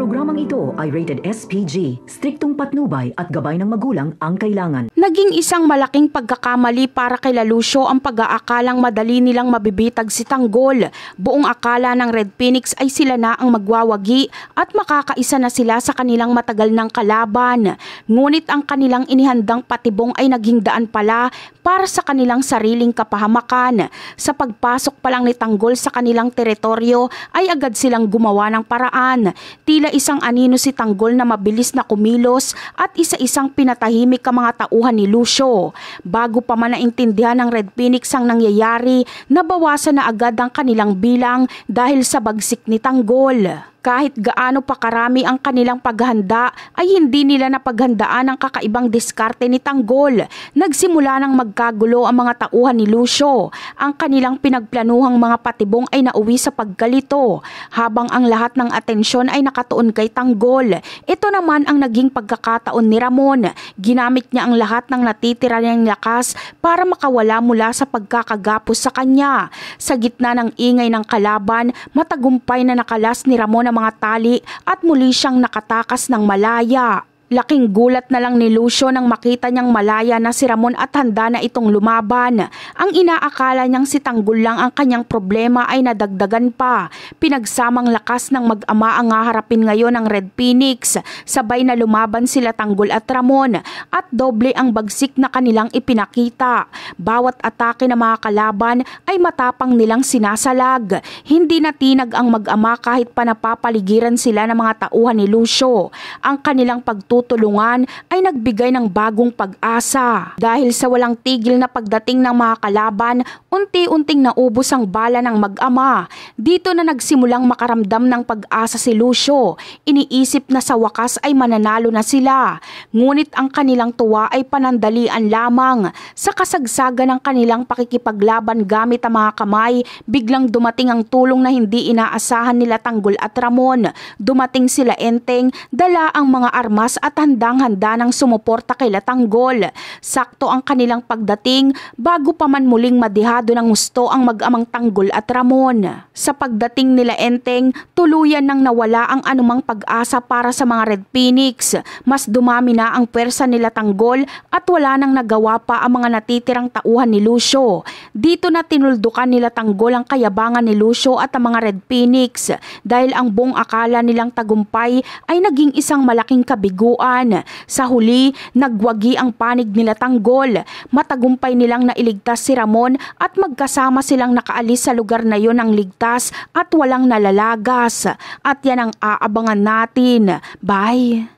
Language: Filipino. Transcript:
Programang ito ay rated SPG, striktong patnubay at gabay ng magulang ang kailangan. Naging isang malaking pagkakamali para kay Lucio ang pag-aakalang madali nilang mabibitag si Tanggol. Buong akala ng Red Phoenix ay sila na ang magwawagi at makakaisa na sila sa kanilang matagal ng kalaban. Ngunit ang kanilang inihandang patibong ay naging daan pala para sa kanilang sariling kapahamakan. Sa pagpasok pa lang ni Tanggol sa kanilang teritoryo ay agad silang gumawa ng paraan. Tila isang anino si Tanggol na mabilis na kumilos at isa-isang pinatahimik ang mga tauhan ni Lucio. Bago pa man naintindihan ng Red Phoenix ang nangyayari, nabawasan na agad ang kanilang bilang dahil sa bagsik ni Tanggol. Kahit gaano pa karami ang kanilang paghanda ay hindi nila napaghandaan ang kakaibang diskarte ni Tanggol. Nagsimula nang magkagulo ang mga tauhan ni Lucio. Ang kanilang pinagplanuhang mga patibong ay nauwi sa pagkalito habang ang lahat ng atensyon ay nakatuon kay Tanggol. Ito naman ang naging pagkakataon ni Ramon. Ginamit niya ang lahat ng natitira niyang lakas para makawala mula sa pagkakagapos sa kanya. Sa gitna ng ingay ng kalaban, matagumpay na nakalas ni Ramon ang mga tali at muli siyang nakatakas ng malaya. Laking gulat na lang ni Lucio nang makita niyang malaya na si Ramon at handa na itong lumaban. Ang inaakala niyang si Tanggol lang ang kanyang problema ay nadagdagan pa. Pinagsamang lakas ng mag-ama ang haharapin ngayon ng Red Phoenix. Sabay na lumaban sila Tanggol at Ramon at doble ang bagsik na kanilang ipinakita. Bawat atake ng mga kalaban ay matapang nilang sinasalag. Hindi natinag ang mag-ama kahit pa napapaligiran sila ng mga tauhan ni Lucio. Ang kanilang pagtutulungan ay nagbigay ng bagong pag-asa. Dahil sa walang tigil na pagdating ng mga kalaban, unti-unting naubos ang bala ng mag-ama. Dito na nagsimulang makaramdam ng pag-asa si Lucio. Iniisip na sa wakas ay mananalo na sila. Ngunit ang kanilang tuwa ay panandalian lamang. Sa kasagsagan ng kanilang pakikipaglaban gamit ang mga kamay, biglang dumating ang tulong na hindi inaasahan nila Tanggol at Ramon. Dumating sila Enteng, dala ang mga armas at handang-handa ng sumuporta kay Tanggol. Sakto ang kanilang pagdating bago pa man muling madihado ng gusto ang mag-amang Tanggol at Ramon. Sa pagdating nila Enteng, tuluyan nang nawala ang anumang pag-asa para sa mga Red Phoenix. Mas dumami na ang pwersa nila Tanggol at wala nang nagawa pa ang mga natitirang tauhan ni Lucio. Dito na tinuldukan nila Tanggol ang kayabangan ni Lucio at ang mga Red Phoenix dahil ang buong akala nilang tagumpay ay naging isang malaking kabiguan. Sa huli, nagwagi ang panig nila Tanggol. Matagumpay nilang nailigtas si Ramon at magkasama silang nakaalis sa lugar na yon ng ligtas at walang nalalagas. At yan ang aabangan natin. Bye!